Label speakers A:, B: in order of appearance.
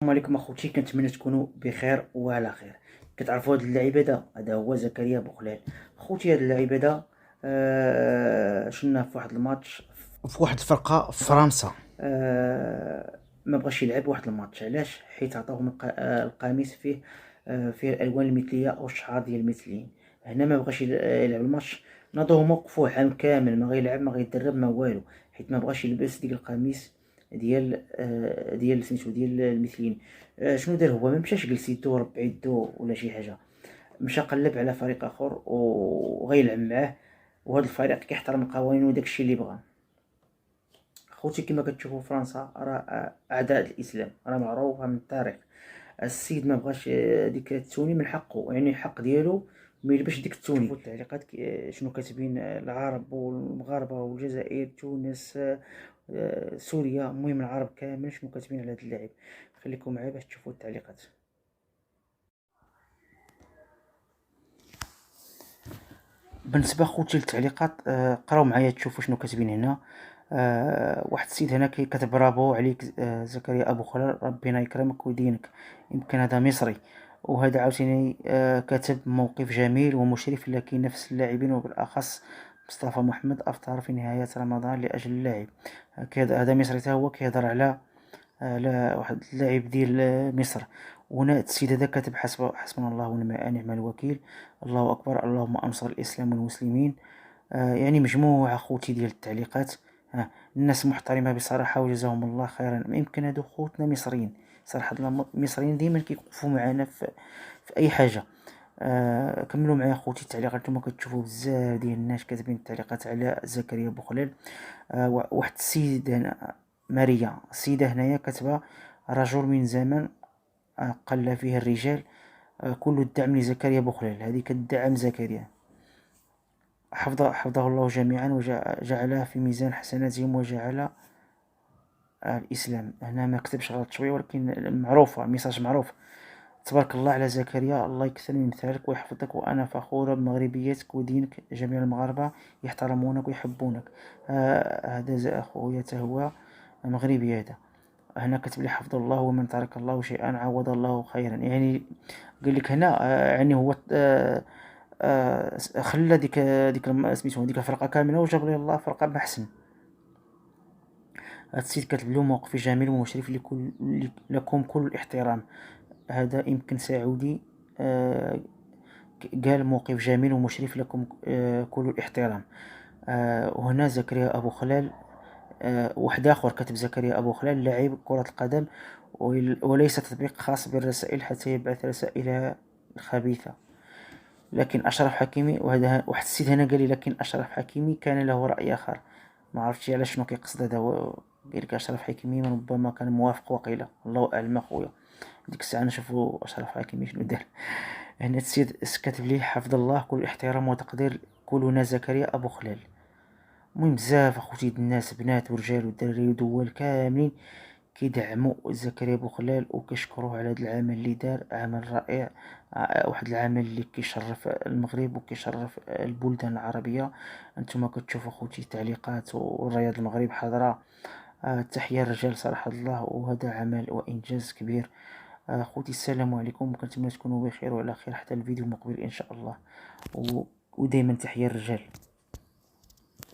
A: السلام عليكم اخوتي، كنتمنى تكونوا بخير وعلى خير. كتعرفوا هذا اللاعب هذا هو زكريا بوخلال. خوتي هذا اللاعب هذا شفناه في واحد الماتش في واحد الفرقه في فرنسا. ما بغاش يلعب واحد الماتش. علاش؟ حيت عطاهم القميص فيه الالوان المثليه او الشعار ديال المثليين. هنا ما بغاش يلعب الماتش، ناضوه موقفوه عام كامل، ما غيلعب ما غيدرب ما والو، حيت ما بغاش يلبس ديك القميص ديال سميتو ديال المثليين. شنو دار هو؟ ما مشاش جلس يدو ربع يدو ولا شي حاجه، مشى قلب على فريق اخر وغيلعب معاه، وهذا الفريق كيحترم القوانين وداكشي اللي بغا. خوتي كما كتشوفوا فرنسا راه اعداء الاسلام، راه معروفه من التاريخ. السيد ما بغاش ديك التوني، من حقه يعني الحق ديالو ما يلبسش ديك التوني. التعليقات شنو كاتبين العرب والمغاربه والجزائر تونس سوريا، المهم العرب كامل شنو كاتبين على هذا اللاعب. خليكم معايا باش تشوفوا التعليقات. بالنسبه خوتي للتعليقات، قراو معايا تشوفوا شنو كاتبين هنا. واحد السيد هنا كتب برافو عليك زكريا ابو خلال، ربنا يكرمك ويدينك، يمكن هذا مصري. وهذا عاوتاني كتب موقف جميل ومشرف، لكن نفس اللاعبين وبالاخص مصطفى محمد افطر في نهاية رمضان لاجل اللاعب. هذا مصري تا هو كيهضر على واحد اللاعب ديال مصر. وهنا السيد هذا كاتب حسبنا الله ونعم الوكيل، الله اكبر، اللهم انصر الاسلام والمسلمين. يعني مجموعة خوتي ديال التعليقات. الناس محترمة بصراحة وجزاهم الله خيرا. ما يمكن هادو خوتنا مصريين صراحة، المصريين ديما كيوقفوا معنا في اي حاجة. كملوا معايا خوتي التعليقات. نتوما كتشوفوا بزاف ديال الناس كاتبين التعليقات على زكريا بوخلال. واحد السيد هنا ماريا، السيدة هنايا كاتبة رجل من زمان قل فيه الرجال، كل الدعم لزكريا بوخلال. هذه كدعم زكريا، حفظه الله جميعا وجعله في ميزان حسناتهم وجعل الإسلام. هنا ما كتبش غلط شوية، ولكن معروفة، ميساج معروف. تبارك الله على زكريا، الله يكثر من مثالك ويحفظك، وأنا فخورة بمغربيتك ودينك. جميع المغاربة يحترمونك ويحبونك. هذا أخويا هو مغربي هذا. هنا كتب لي حفظ الله، ومن ترك الله شيئا عوض الله خيرا. يعني قال لك هنا يعني هو خلى ديك سميتو ديك الفرقة كاملة وجاب لي الله فرقة محسن. هاد السيد كاتب له موقف جميل ومشرف، لكم كل الاحترام. هذا يمكن سعودي قال موقف جميل ومشرف، لكم كل الاحترام. وهنا زكريا أبو خلال، واحد آخر كتب زكريا أبو خلال لاعب كرة القدم وليس تطبيق خاص بالرسائل حتى يبعث رسائل الخبيثة. لكن أشرف حكيمي، وهذا واحد السيد هنا قال لي لكن أشرف حكيمي كان له رأي آخر. ما عرفتش على شنو كيقصد هذا. قال لك أشرف حكيمي ربما كان موافق وقيله، الله أعلم أخويا. ديك الساعة نشوفوا أشرف حكيمي شنو دار. هنا السيد كاتب لي حفظ الله كل احترام وتقدير، كلنا زكريا أبو خلال. المهم بزاف اخوتي الناس، بنات ورجال والدراري ودول كاملين كيدعموا زكريا بوخلال وكيشكروه على هذا العمل اللي دار، عمل رائع. واحد العمل اللي كيشرف المغرب وكيشرف البلدان العربيه. انتم كتشوفوا اخوتي التعليقات، والرياض المغرب حاضره. تحيه الرجال صراحه الله، وهذا عمل وانجاز كبير. خوتي السلام عليكم، كنتمنى تكونوا بخير وعلى خير حتى الفيديو المقبل ان شاء الله. ودائما تحيه الرجال.